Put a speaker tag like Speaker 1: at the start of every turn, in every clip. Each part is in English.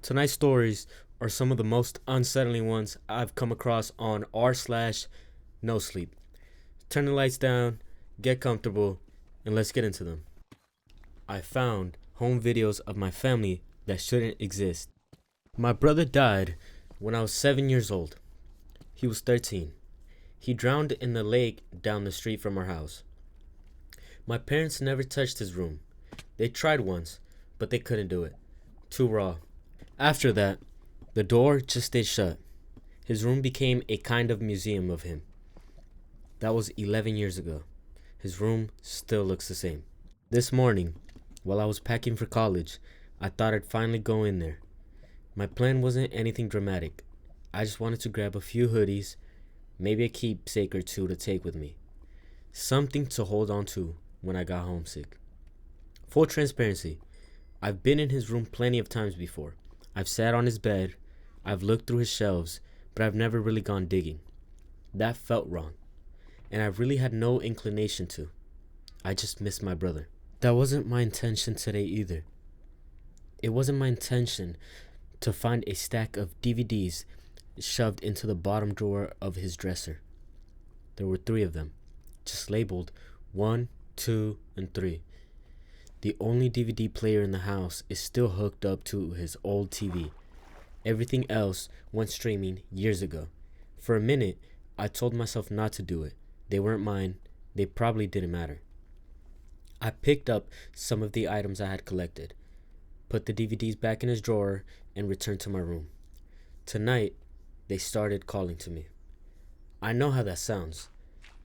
Speaker 1: Tonight's stories are some of the most unsettling ones I've come across on r/nosleep. Turn the lights down, get comfortable, and let's get into them. I found home videos of my family that shouldn't exist. My brother died when I was 7 years old. He was 13. He drowned in the lake down the street from our house. My parents never touched his room. They tried once, but they couldn't do it. Too raw. After that, the door just stayed shut. His room became a kind of museum of him. That was 11 years ago. His room still looks the same. This morning, while I was packing for college, I thought I'd finally go in there. My plan wasn't anything dramatic. I just wanted to grab a few hoodies, maybe a keepsake or two to take with me. Something to hold on to when I got homesick. Full transparency, I've been in his room plenty of times before. I've sat on his bed, I've looked through his shelves, but I've never really gone digging. That felt wrong, and I really had no inclination to. I just missed my brother. That wasn't my intention today either. It wasn't my intention to find a stack of DVDs shoved into the bottom drawer of his dresser. There were 3 of them, just labeled 1, 2, and 3. The only DVD player in the house is still hooked up to his old TV. Everything else went streaming years ago. For a minute, I told myself not to do it. They weren't mine. They probably didn't matter. I picked up some of the items I had collected, put the DVDs back in his drawer, and returned to my room. Tonight, they started calling to me. I know how that sounds.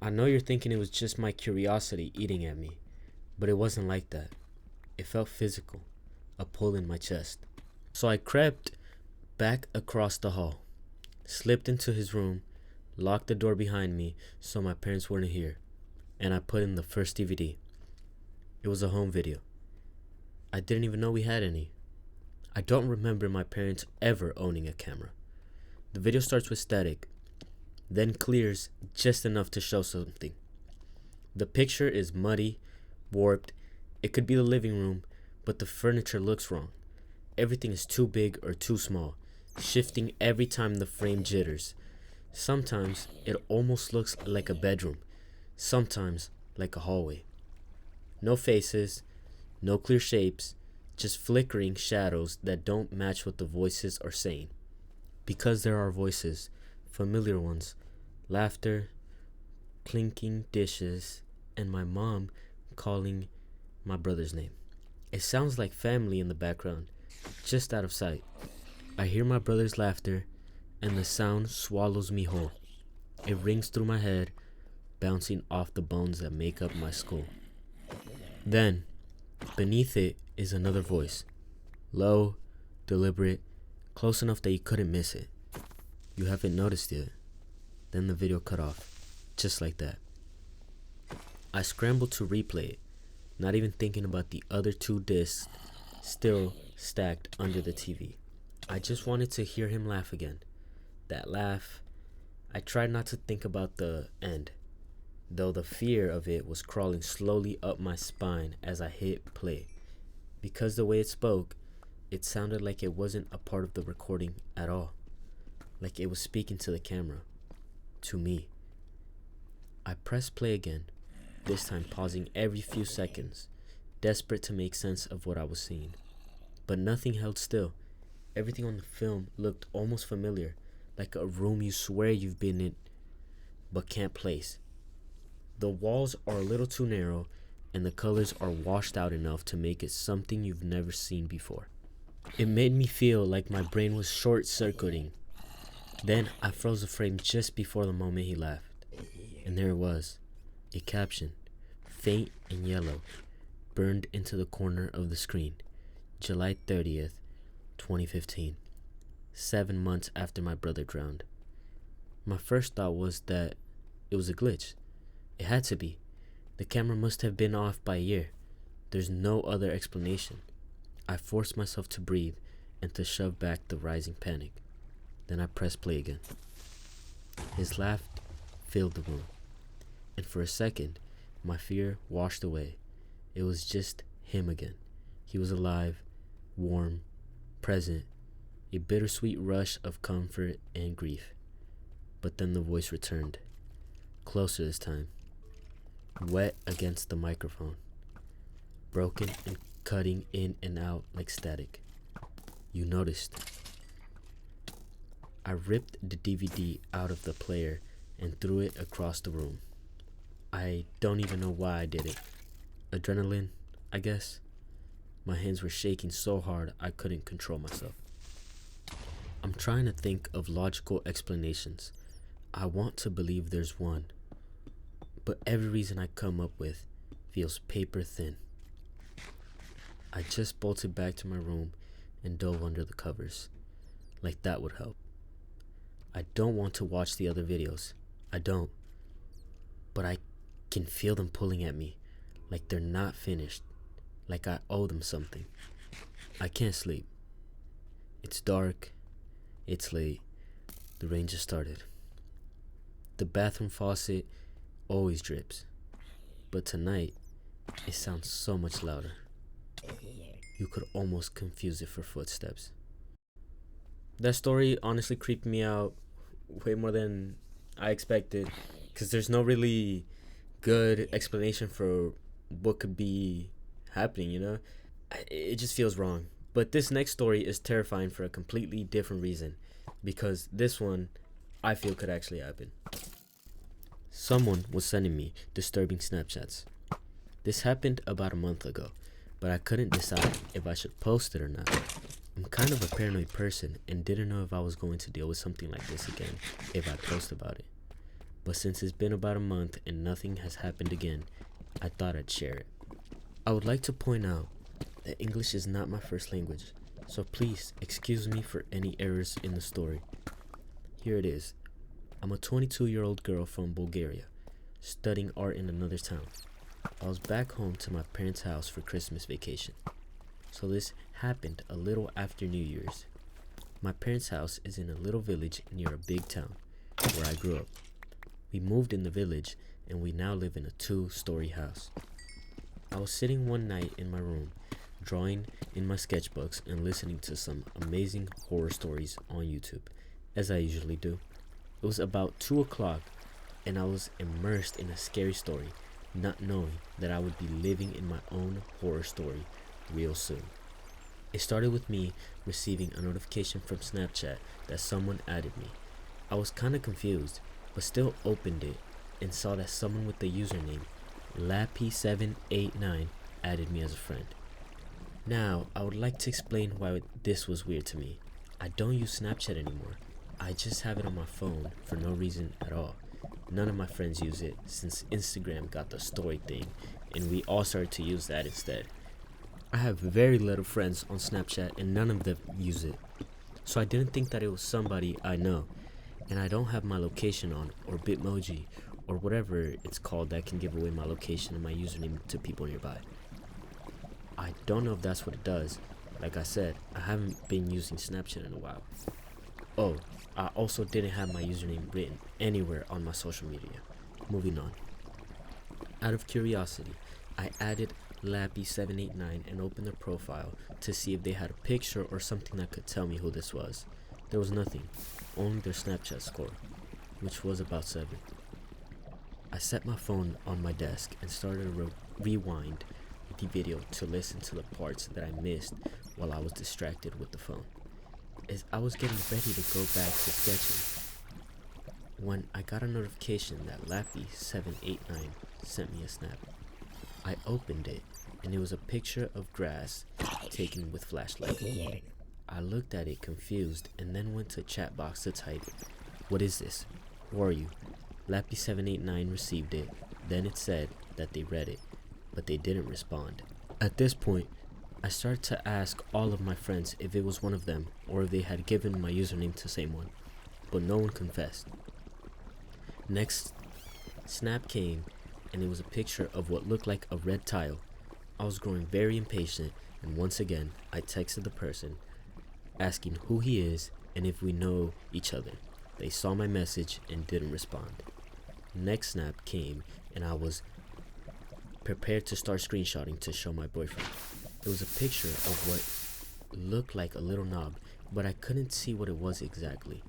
Speaker 1: I know you're thinking it was just my curiosity eating at me, but it wasn't like that. It felt physical, a pull in my chest. So I crept back across the hall, slipped into his room, locked the door behind me so my parents wouldn't hear, and I put in the first DVD. It was a home video. I didn't even know we had any. I don't remember my parents ever owning a camera. The video starts with static, then clears just enough to show something. The picture is muddy, warped. It could be the living room, but the furniture looks wrong. Everything is too big or too small, shifting every time the frame jitters. Sometimes it almost looks like a bedroom, sometimes like a hallway. No faces, no clear shapes, just flickering shadows that don't match what the voices are saying. Because there are voices, familiar ones, laughter, clinking dishes, and my mom calling my brother's name. It sounds like family in the background, just out of sight. I hear my brother's laughter, and the sound swallows me whole. It rings through my head, bouncing off the bones that make up my skull. Then, beneath it is another voice. Low, deliberate, close enough that you couldn't miss it. You haven't noticed yet. Then the video cut off, just like that. I scrambled to replay it, not even thinking about the other 2 discs still stacked under the TV. I just wanted to hear him laugh again. That laugh. I tried not to think about the end, though the fear of it was crawling slowly up my spine as I hit play. Because the way it spoke, it sounded like it wasn't a part of the recording at all. Like it was speaking to the camera. To me. I pressed play again, this time pausing every few seconds, desperate to make sense of what I was seeing. But nothing held still. Everything on the film looked almost familiar, like a room you swear you've been in, but can't place. The walls are a little too narrow, and the colors are washed out enough to make it something you've never seen before. It made me feel like my brain was short-circuiting. Then I froze the frame just before the moment he laughed. And there it was, a caption, faint and yellow, burned into the corner of the screen. July 30th, 2015. 7 months after my brother drowned. My first thought was that it was a glitch. It had to be. The camera must have been off by a year. There's no other explanation. I forced myself to breathe and to shove back the rising panic. Then I pressed play again. His laugh filled the room, and for a second, my fear washed away. It was just him again. He was alive, warm, present, a bittersweet rush of comfort and grief. But then the voice returned, closer this time, wet against the microphone, broken and cutting in and out like static. You noticed. I ripped the DVD out of the player and threw it across the room. I don't even know why I did it. Adrenaline, I guess. My hands were shaking so hard I couldn't control myself. I'm trying to think of logical explanations. I want to believe there's one, but every reason I come up with feels paper thin. I just bolted back to my room and dove under the covers, like that would help. I don't want to watch the other videos. I don't. But I can feel them pulling at me, like they're not finished, like I owe them something. I can't sleep. It's dark. It's late. The rain just started. The bathroom faucet always drips, but tonight it sounds so much louder. You could almost confuse it for footsteps. That story honestly creeped me out way more than I expected, because there's no really good explanation for what could be happening, you know? It just feels wrong. But this next story is terrifying for a completely different reason, because this one I feel could actually happen. Someone was sending me disturbing Snapchats. This happened about a month ago, but I couldn't decide if I should post it or not. I'm kind of a paranoid person and didn't know if I was going to deal with something like this again if I post about it. But since it's been about a month and nothing has happened again, I thought I'd share it. I would like to point out that English is not my first language, so please excuse me for any errors in the story. Here it is. I'm a 22-year-old girl from Bulgaria, studying art in another town. I was back home to my parents' house for Christmas vacation. So this happened a little after New Year's. My parents' house is in a little village near a big town, where I grew up. We moved in the village, and we now live in a 2-story house. I was sitting one night in my room, drawing in my sketchbooks and listening to some amazing horror stories on YouTube, as I usually do. It was about 2 o'clock, and I was immersed in a scary story, not knowing that I would be living in my own horror story real soon. It started with me receiving a notification from Snapchat that someone added me. I was kinda confused, but still opened it and saw that someone with the username Lappy789 added me as a friend. Now, I would like to explain why this was weird to me. I don't use Snapchat anymore. I just have it on my phone for no reason at all. None of my friends use it since Instagram got the story thing, and we all started to use that instead. I have very little friends on Snapchat and none of them use it. So I didn't think that it was somebody I know, and I don't have my location on, or Bitmoji, or whatever it's called that can give away my location and my username to people nearby. I don't know if that's what it does. Like I said, I haven't been using Snapchat in a while. Oh, I also didn't have my username written anywhere on my social media. Moving on. Out of curiosity, I added Lappy789 and opened their profile to see if they had a picture or something that could tell me who this was. There was nothing, only their Snapchat score, which was about 7. I set my phone on my desk and started to rewind the video to listen to the parts that I missed while I was distracted with the phone. As I was getting ready to go back to sketching, when I got a notification that Lappy789 sent me a snap. I opened it, and it was a picture of grass taken with flashlight. I looked at it confused and then went to chat box to type, "What is this? Who are you?" Lappy789 received it, then it said that they read it, but they didn't respond. At this point, I started to ask all of my friends if it was one of them or if they had given my username to someone, but no one confessed. Next snap came, and it was a picture of what looked like a red tile. I was growing very impatient, and once again, I texted the person, asking who he is and if we know each other. They saw my message and didn't respond. Next snap came, and I was prepared to start screenshotting to show my boyfriend. It was a picture of what looked like a little knob but I couldn't see what it was exactly.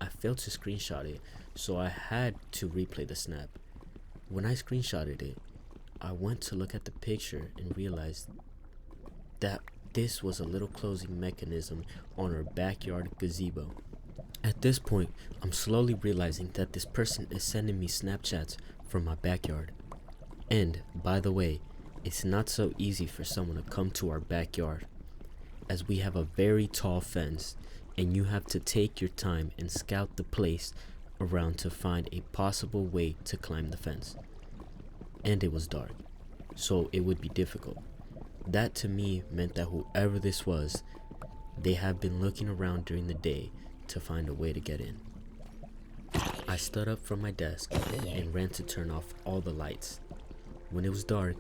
Speaker 1: I failed to screenshot it, so I had to replay the snap. When I screenshotted it, I went to look at the picture and realized that this was a little closing mechanism on our backyard gazebo. At this point, I'm slowly realizing that this person is sending me Snapchats from my backyard. And, by the way, it's not so easy for someone to come to our backyard, as we have a very tall fence, and you have to take your time and scout the place around to find a possible way to climb the fence. And it was dark, so it would be difficult. That to me meant that whoever this was, they have been looking around during the day to find a way to get in. I stood up from my desk and ran to turn off all the lights. When it was dark,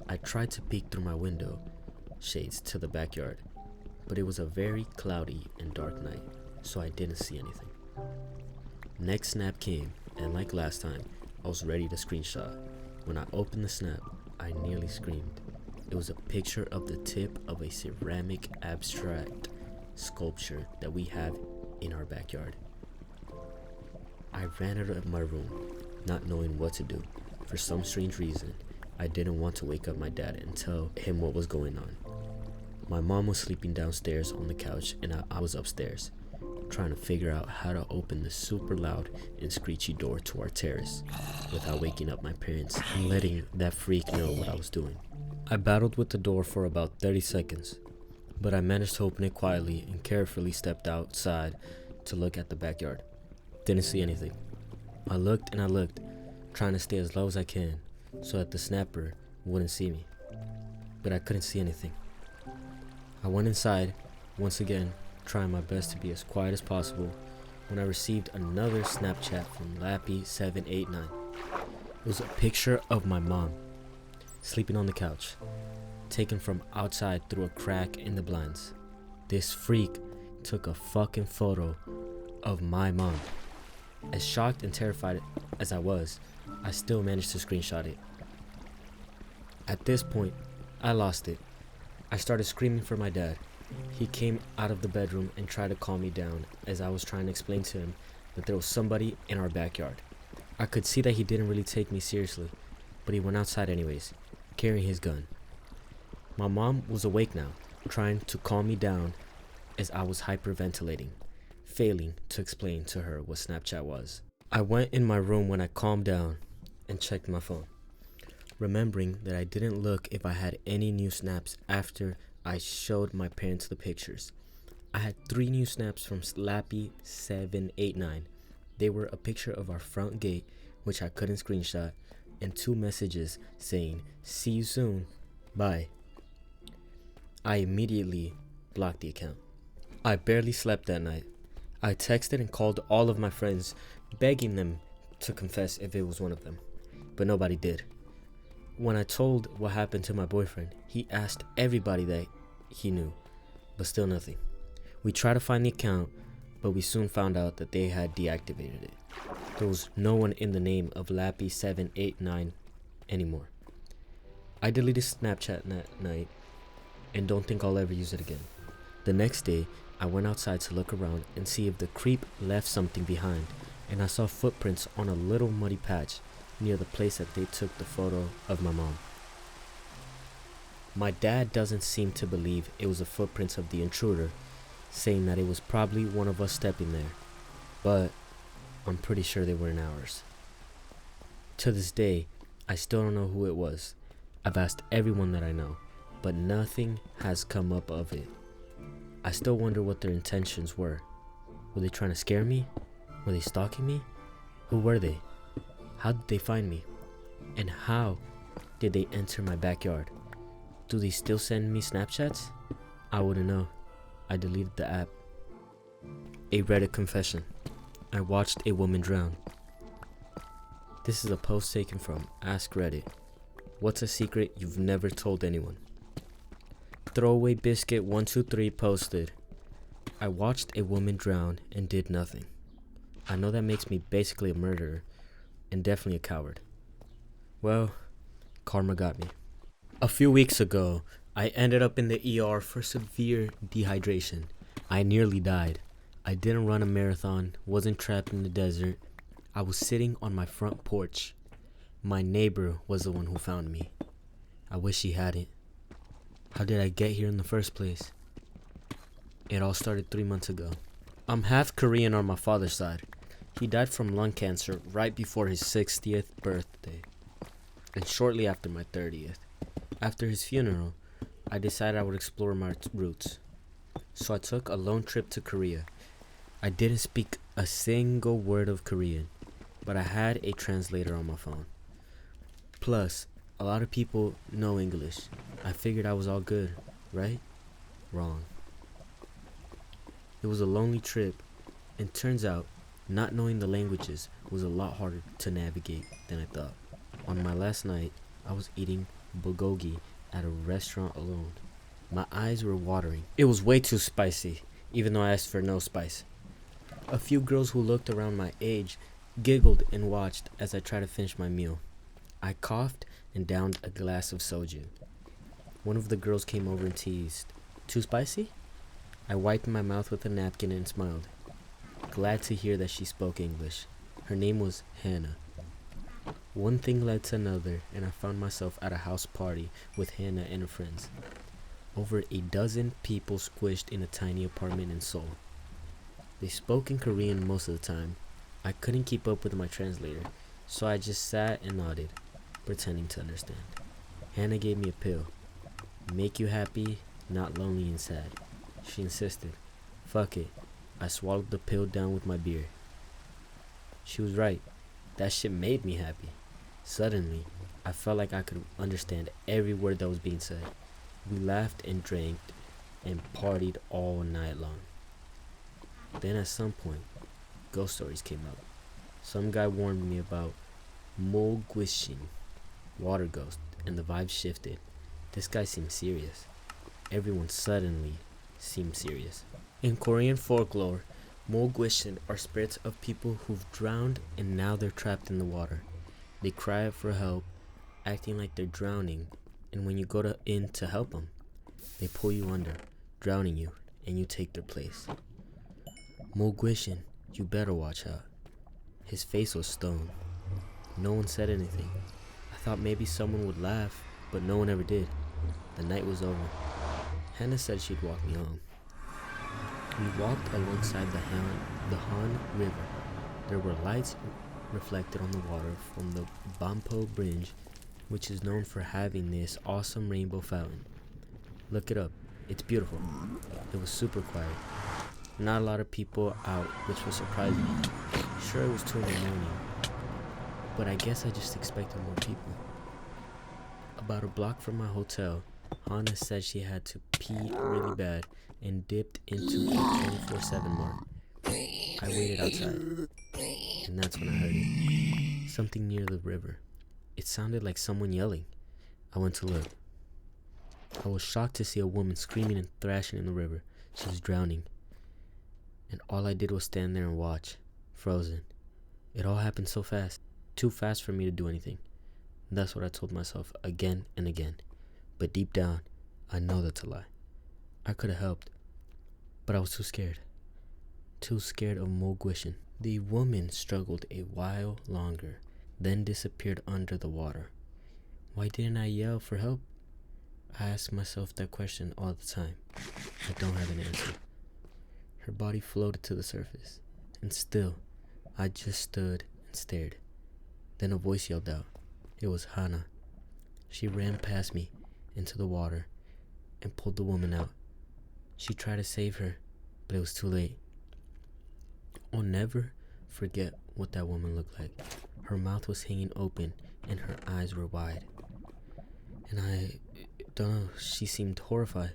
Speaker 1: I tried to peek through my window shades to the backyard, but it was a very cloudy and dark night, so I didn't see anything. Next snap came, and like last time, I was ready to screenshot. When I opened the snap, I nearly screamed. It was a picture of the tip of a ceramic abstract sculpture that we have in our backyard. I ran out of my room, not knowing what to do. For some strange reason, I didn't want to wake up my dad and tell him what was going on. My mom was sleeping downstairs on the couch, and I was upstairs, trying to figure out how to open the super loud and screechy door to our terrace without waking up my parents and letting that freak know what I was doing. I battled with the door for about 30 seconds, but I managed to open it quietly and carefully stepped outside to look at the backyard. Didn't see anything. I looked and I looked, trying to stay as low as I can so that the snapper wouldn't see me, but I couldn't see anything. I went inside, once again, trying my best to be as quiet as possible, when I received another Snapchat from Lappy789. It was a picture of my mom, sleeping on the couch, taken from outside through a crack in the blinds. This freak took a fucking photo of my mom. As shocked and terrified as I was, I still managed to screenshot it. At this point, I lost it. I started screaming for my dad. He came out of the bedroom and tried to calm me down as I was trying to explain to him that there was somebody in our backyard. I could see that he didn't really take me seriously, but he went outside anyways, carrying his gun. My mom was awake now, trying to calm me down as I was hyperventilating, failing to explain to her what Snapchat was. I went in my room when I calmed down and checked my phone, remembering that I didn't look if I had any new snaps after I showed my parents the pictures. I had 3 new snaps from Slappy789. They were a picture of our front gate, which I couldn't screenshot, and 2 messages saying, "See you soon, bye." I immediately blocked the account. I barely slept that night. I texted and called all of my friends, begging them to confess if it was one of them, but nobody did. When I told what happened to my boyfriend, he asked everybody that he knew, but still nothing. We tried to find the account, but we soon found out that they had deactivated it. There was no one in the name of Lappy789 anymore. I deleted Snapchat that night and don't think I'll ever use it again. The next day, I went outside to look around and see if the creep left something behind, and I saw footprints on a little muddy patch near the place that they took the photo of my mom. My dad doesn't seem to believe it was the footprints of the intruder, saying that it was probably one of us stepping there, but I'm pretty sure they weren't ours. To this day, I still don't know who it was. I've asked everyone that I know, but nothing has come up of it. I still wonder what their intentions were. Were they trying to scare me? Were they stalking me? Who were they? How did they find me? And how did they enter my backyard? Do they still send me Snapchats? I wouldn't know. I deleted the app. A Reddit confession. I watched a woman drown. This is a post taken from Ask Reddit. What's a secret you've never told anyone? Throwaway Biscuit 123 posted, I watched a woman drown and did nothing. I know that makes me basically a murderer and definitely a coward. Well, karma got me. A few weeks ago, I ended up in the ER for severe dehydration. I nearly died. I didn't run a marathon, wasn't trapped in the desert. I was sitting on my front porch. My neighbor was the one who found me. I wish he hadn't. How did I get here in the first place? It all started 3 months ago. I'm half Korean on my father's side. He died from lung cancer right before his 60th birthday, and shortly after my 30th. After his funeral, I decided I would explore my roots. So I took a lone trip to Korea. I didn't speak a single word of Korean, but I had a translator on my phone. Plus, a lot of people know English. I figured I was all good, right? Wrong. It was a lonely trip, and turns out not knowing the languages was a lot harder to navigate than I thought. On my last night, I was eating bulgogi at a restaurant alone. My eyes were watering. It was way too spicy, even though I asked for no spice. A few girls who looked around my age giggled and watched as I tried to finish my meal. I coughed and downed a glass of soju. One of the girls came over and teased, "Too spicy?" I wiped my mouth with a napkin and smiled, glad to hear that she spoke English. Her name was Hannah. One thing led to another, and I found myself at a house party with Hannah and her friends. Over a dozen people squished in a tiny apartment in Seoul. They spoke in Korean most of the time. I couldn't keep up with my translator, so I just sat and nodded, pretending to understand. Hannah gave me a pill. Make you happy, not lonely and sad. She insisted. Fuck it. I swallowed the pill down with my beer. She was right. That shit made me happy. Suddenly, I felt like I could understand every word that was being said. We laughed and drank and partied all night long. Then at some point, ghost stories came up. Some guy warned me about Mogwishin, water ghost, and the vibe shifted. This guy seemed serious. Everyone suddenly seemed serious. In Korean folklore, Mogwishin are spirits of people who've drowned and now they're trapped in the water. They cry out for help, acting like they're drowning, and when you go in to help them, they pull you under, drowning you, and you take their place. Mogwishin, you better watch out. His face was stone. No one said anything. I thought maybe someone would laugh, but no one ever did. The night was over. Hannah said she'd walk me home. We walked alongside the Han River. There were lights reflected on the water from the Bampo Bridge, which is known for having this awesome rainbow fountain. Look it up. It's beautiful. It was super quiet. Not a lot of people out, which was surprising. Sure, it was 2 in the morning, but I guess I just expected more people. About a block from my hotel, Hannah said she had to pee really bad and dipped into a 24/7 mark. I waited outside, and that's when I heard it. Something near the river. It sounded like someone yelling. I went to look. I was shocked to see a woman screaming and thrashing in the river. She was drowning. And all I did was stand there and watch, frozen. It all happened so fast. Too fast for me to do anything. That's what I told myself again and again. But deep down, I know that's a lie. I could have helped, but I was too scared. Too scared of Mogwishin. The woman struggled a while longer, then disappeared under the water. Why didn't I yell for help? I ask myself that question all the time. I don't have an answer. Her body floated to the surface, and still, I just stood and stared. Then a voice yelled out. It was Hannah. She ran past me into the water and pulled the woman out. She tried to save her, but it was too late. I'll never forget what that woman looked like. Her mouth was hanging open and her eyes were wide. And I don't know, she seemed horrified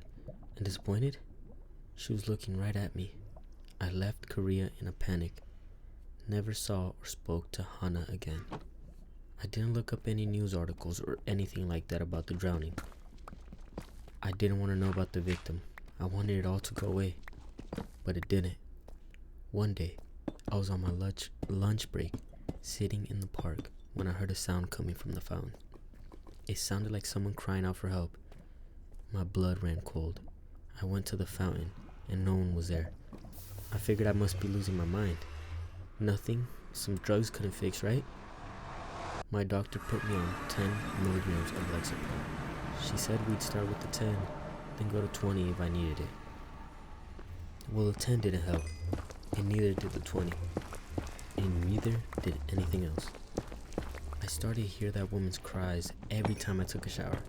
Speaker 1: and disappointed. She was looking right at me. I left Korea in a panic. Never saw or spoke to Hannah again. I didn't look up any news articles or anything like that about the drowning. I didn't want to know about the victim. I wanted it all to go away, but it didn't. One day, I was on my lunch break, sitting in the park, when I heard a sound coming from the fountain. It sounded like someone crying out for help. My blood ran cold. I went to the fountain and no one was there. I figured I must be losing my mind. Nothing some drugs couldn't fix, right? My doctor put me on 10 milligrams of Lexapro. She said we'd start with the 10, then go to 20 if I needed it. Well, the 10 didn't help, and neither did the 20, and neither did anything else. I started to hear that woman's cries every time I took a shower,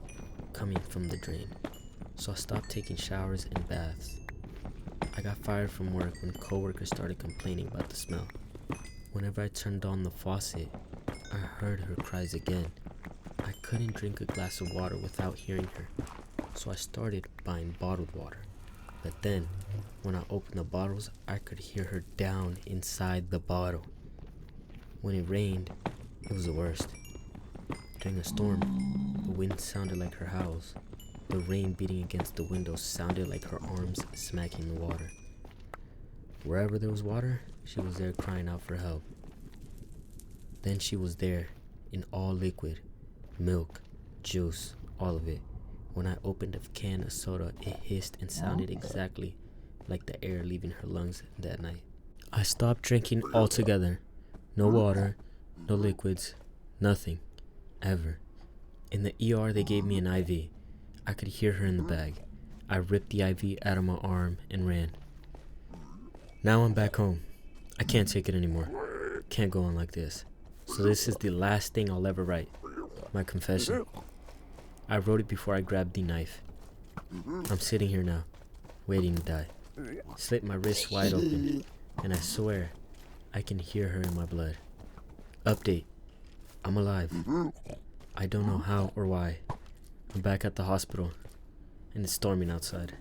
Speaker 1: coming from the drain, so I stopped taking showers and baths. I got fired from work when coworkers started complaining about the smell. Whenever I turned on the faucet, I heard her cries again. I couldn't drink a glass of water without hearing her, so I started buying bottled water. But then, when I opened the bottles, I could hear her down inside the bottle. When it rained, it was the worst. During a storm, the wind sounded like her howls. The rain beating against the windows sounded like her arms smacking the water. Wherever there was water, she was there crying out for help. Then she was there, in all liquid, milk, juice, all of it. When I opened a can of soda, it hissed and sounded exactly like the air leaving her lungs that night. I stopped drinking altogether. No water, no liquids, nothing, ever. In the ER, they gave me an IV. I could hear her in the bag. I ripped the IV out of my arm and ran. Now I'm back home. I can't take it anymore. Can't go on like this. So this is the last thing I'll ever write. My confession. I wrote it before I grabbed the knife. I'm sitting here now, waiting to die. Slit my wrist wide open, and I swear I can hear her in my blood. Update. I'm alive. I don't know how or why. I'm back at the hospital, and it's storming outside.